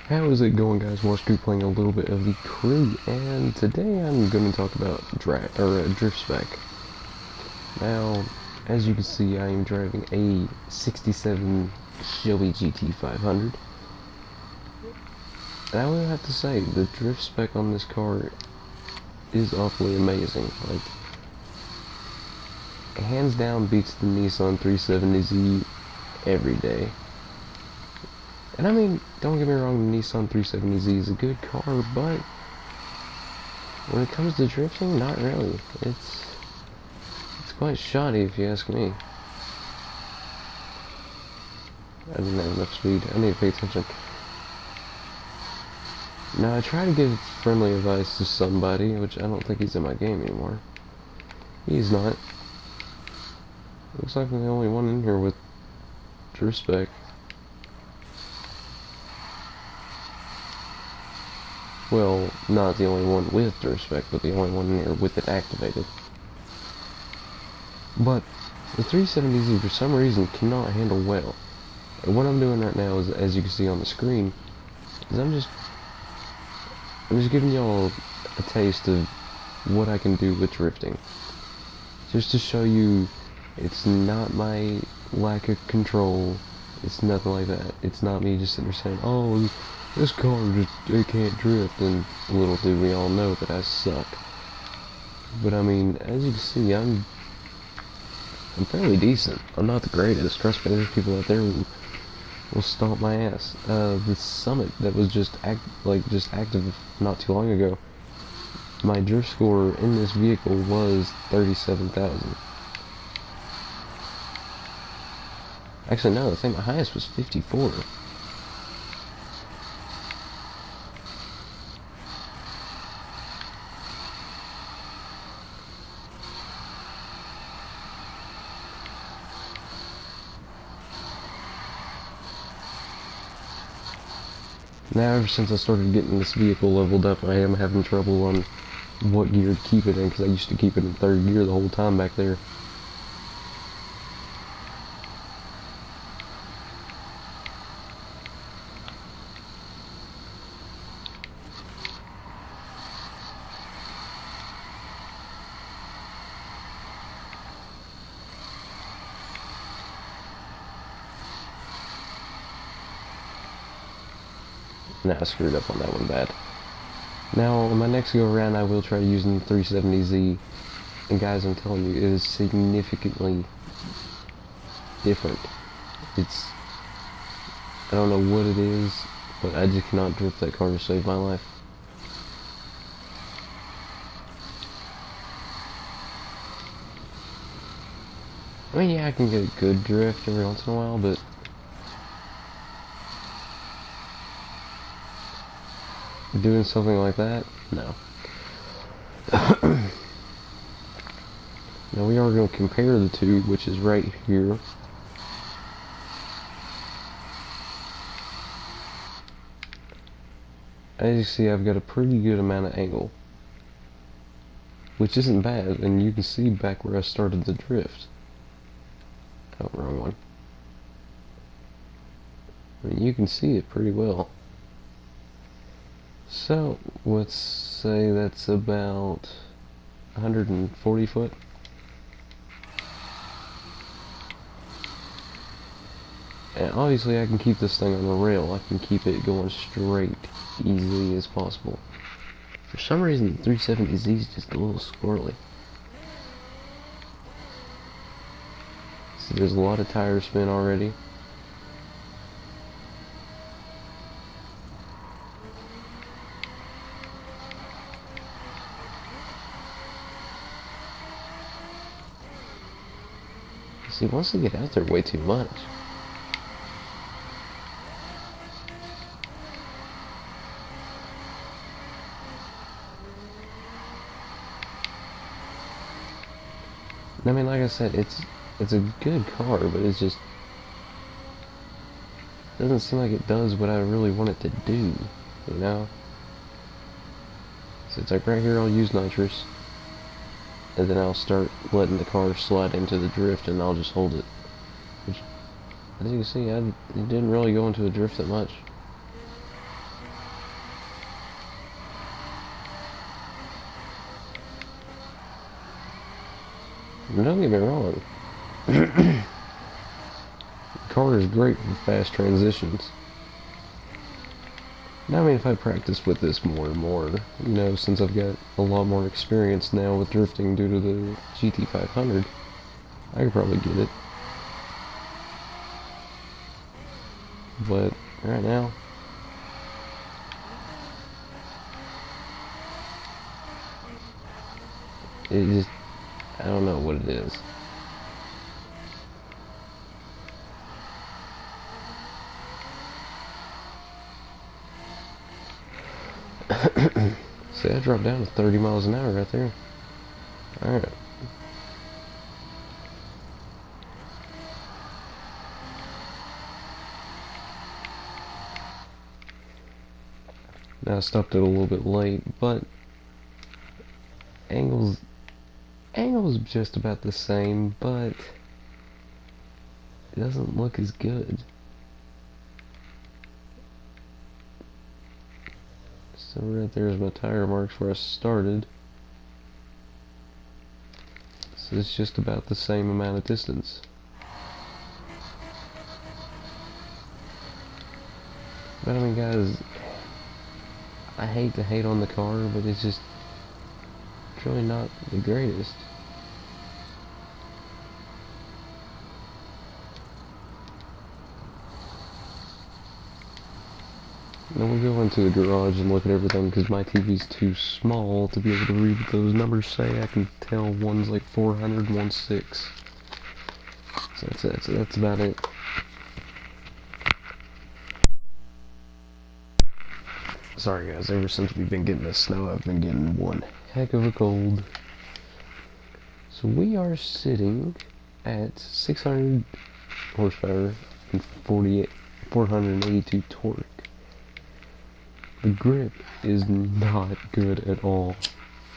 How is it going, guys? We're playing a little bit of the crew, and today I'm going to talk about drift spec. Now, as you can see, I am driving a 67 Chevy GT500, and I will have to say, the drift spec on this car is awfully amazing. Like, hands down beats the Nissan 370Z every day. And I mean, don't get me wrong, the Nissan 370Z is a good car, but when it comes to drifting, not really. It's quite shoddy if you ask me. I didn't have enough speed. I need to pay attention. Now, I try to give friendly advice to somebody, which I don't think he's in my game anymore. He's not. Looks like I'm the only one in here with drift spec. Well, not the only one with drift spec, but the only one in here with it activated. But the 370Z for some reason cannot handle well. And what I'm doing right now is, as you can see on the screen, is I'm just giving y'all a taste of what I can do with drifting. Just to show you, it's not my lack of control. It's nothing like that. It's not me just sitting there saying, oh, this car it can't drift, and little do we all know that I suck. But I mean, as you can see, I'm fairly decent. I'm not the greatest. Trust me, there's people out there who will stomp my ass. The Summit that was just active not too long ago, my drift score in this vehicle was 37,000. Actually, no, I think my highest was 54. Now, ever since I started getting this vehicle leveled up, I am having trouble on what gear to keep it in, because I used to keep it in third gear the whole time back there. Now I screwed up on that one bad. Now, on my next go around, I will try using the 370Z, and guys, I'm telling you, it is significantly different. I don't know what it is, but I just cannot drift that car to save my life. I mean, yeah, I can get a good drift every once in a while, but doing something like that? No. Now we are going to compare the two, which is right here. As you see, I've got a pretty good amount of angle, which isn't bad, and you can see back where I started the drift. Oh, wrong one. I mean, you can see it pretty well. So, let's say that's about 140 foot. And obviously I can keep this thing on the rail. I can keep it going straight easily as possible. For some reason, the 370Z is just a little squirrely. See, there's a lot of tire spin already. See, once they get out there way too much. I mean, like I said, it's a good car, but it's just doesn't seem like it does what I really want it to do, you know? So it's like right here I'll use nitrous, and then I'll start letting the car slide into the drift, and I'll just hold it. Which, as you can see, it didn't really go into a drift that much. Don't get me wrong. The car is great for fast transitions. Now, I mean, if I practice with this more and more, you know, since I've got a lot more experience now with drifting due to the GT500, I could probably get it. But right now, it just, I don't know what it is. See, I dropped down to 30 miles an hour right there. Alright. Now I stopped it a little bit late, but angles just about the same, but it doesn't look as good. So right there's my tire marks where I started. So it's just about the same amount of distance. But I mean, guys, I hate to hate on the car, but it's just really not the greatest. Then we'll go into the garage and look at everything because my TV's too small to be able to read what those numbers say. I can tell one's like 400, one's 6. So that's about it. Sorry guys, ever since we've been getting the snow, I've been getting one heck of a cold. So we are sitting at 600 horsepower and 482 torque. The grip is not good at all.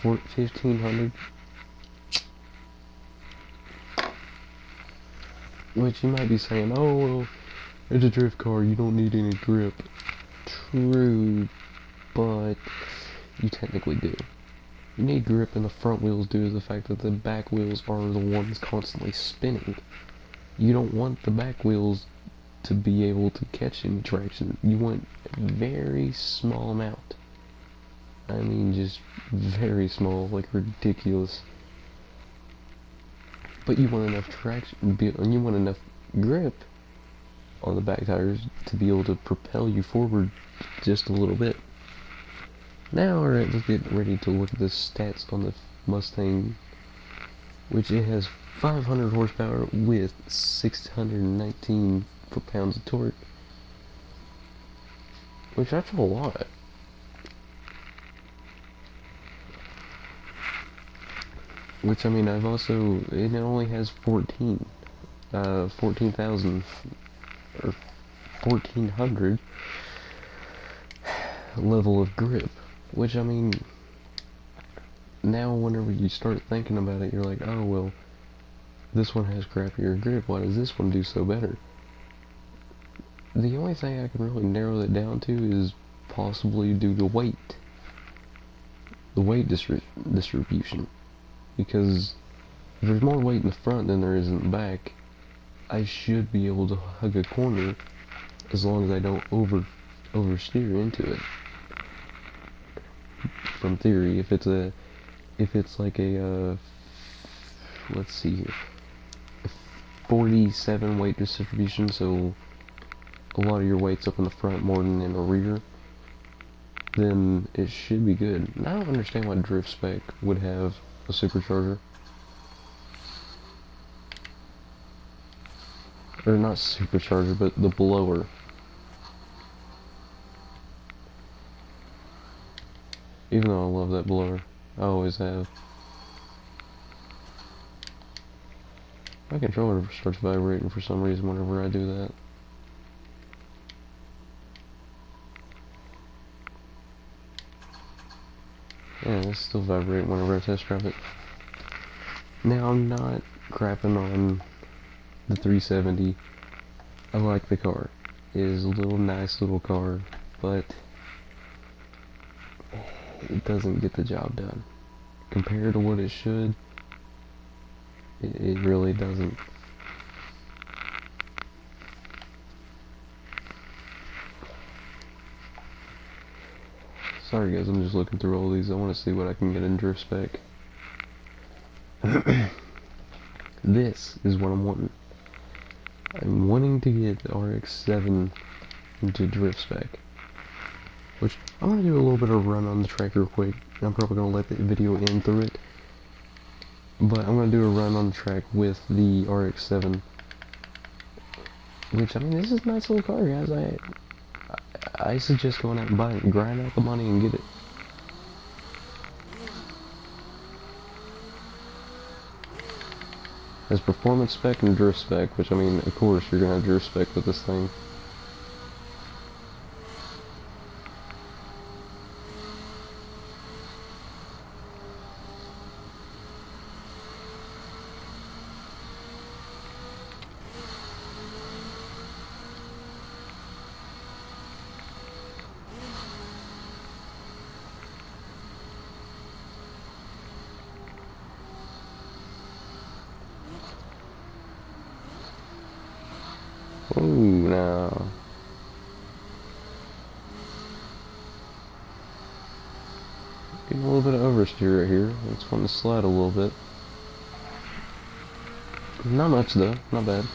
1500, which you might be saying, oh well, it's a drift car, you don't need any grip. True, but you technically do. You need grip in the front wheels due to the fact that the back wheels are the ones constantly spinning. You don't want the back wheels to be able to catch any traction. You want a very small amount. I mean, just very small, like ridiculous. But you want enough traction, and you want enough grip on the back tires to be able to propel you forward just a little bit. Now, alright, let's get ready to look at the stats on the Mustang, which it has 500 horsepower with 619 foot-pounds of torque, which that's a lot. Which, I mean, I've also, it only has 14,000, or 1400 level of grip, which, I mean, now whenever you start thinking about it, you're like, oh, well, this one has crappier grip, why does this one do so better? The only thing I can really narrow that down to is possibly due to weight. The weight distribution. Because if there's more weight in the front than there is in the back, I should be able to hug a corner as long as I don't oversteer into it. From theory, if it's like a let's see here, a 47 weight distribution, so a lot of your weight's up in the front more than in the rear, then it should be good. And I don't understand why Drift Spec would have a supercharger. Or not supercharger, but the blower. Even though I love that blower. I always have. My controller starts vibrating for some reason whenever I do that. Yeah, it's still vibrating whenever I test drive it. Now, I'm not crapping on the 370. I like the car. It is a nice little car, but it doesn't get the job done. Compared to what it should, It really doesn't. Sorry guys, I'm just looking through all these. I want to see what I can get in drift spec. This is what I'm wanting. I'm wanting to get the RX-7 into drift spec. Which, I'm going to do a little bit of a run on the track real quick. I'm probably going to let the video end through it. But I'm going to do a run on the track with the RX-7. Which, I mean, this is a nice little car, guys. I suggest going out and buying it. Grind out the money and get it. There's performance spec and drift spec, which, I mean, of course, you're going to have drift spec with this thing. Ooh, now. Getting a little bit of oversteer right here. It's wanting to slide a little bit. Not much though, not bad.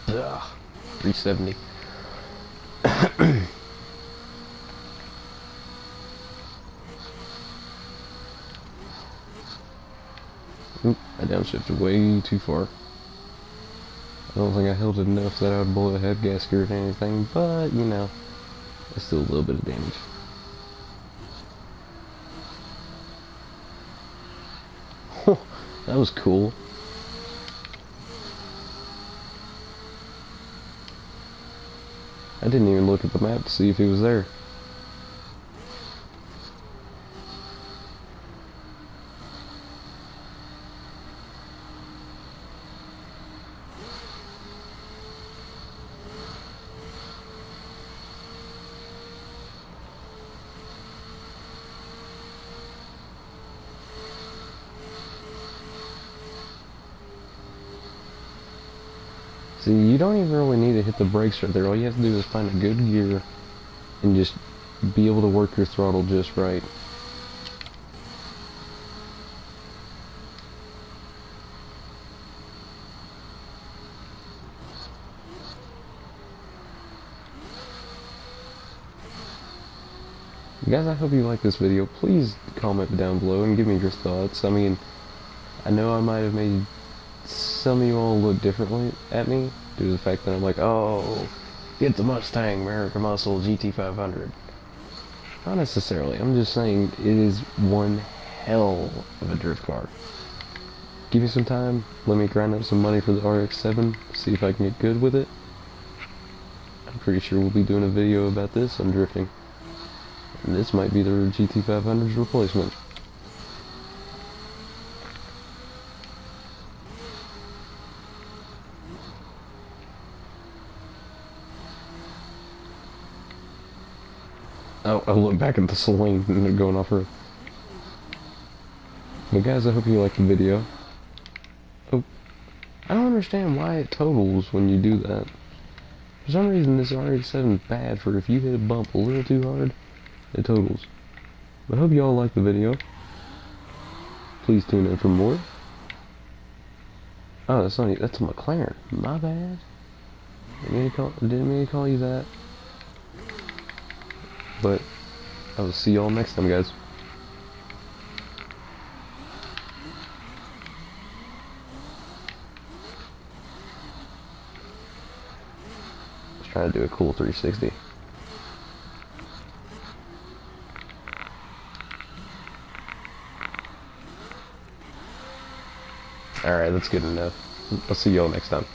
Ugh, 370. Oop, I downshifted way too far. I don't think I held it enough that I would blow a head gasket or anything, but, you know, it's still a little bit of damage. That was cool. I didn't even look at the map to see if he was there. See, you don't even really need to hit the brakes right there. All you have to do is find a good gear and just be able to work your throttle just right. Guys, I hope you like this video. Please comment down below and give me your thoughts. I mean, I know I might have made some of you all look differently at me due to the fact that I'm like, oh, get the Mustang, American Muscle, GT500. Not necessarily. I'm just saying it is one hell of a drift car. Give me some time. Let me grind up some money for the RX-7. See if I can get good with it. I'm pretty sure we'll be doing a video about this on drifting. And this might be the GT500's replacement. Oh, I look back at the Celine and they're going off road. But guys, I hope you liked the video. Oh, I don't understand why it totals when you do that. For some reason, this RX-7 is bad for if you hit a bump a little too hard, it totals. But I hope you all liked the video. Please tune in for more. Oh, that's a McLaren. My bad. Didn't mean to call you that. But I will see y'all next time, guys. Let's try to do a cool 360. Alright, that's good enough. I'll see y'all next time.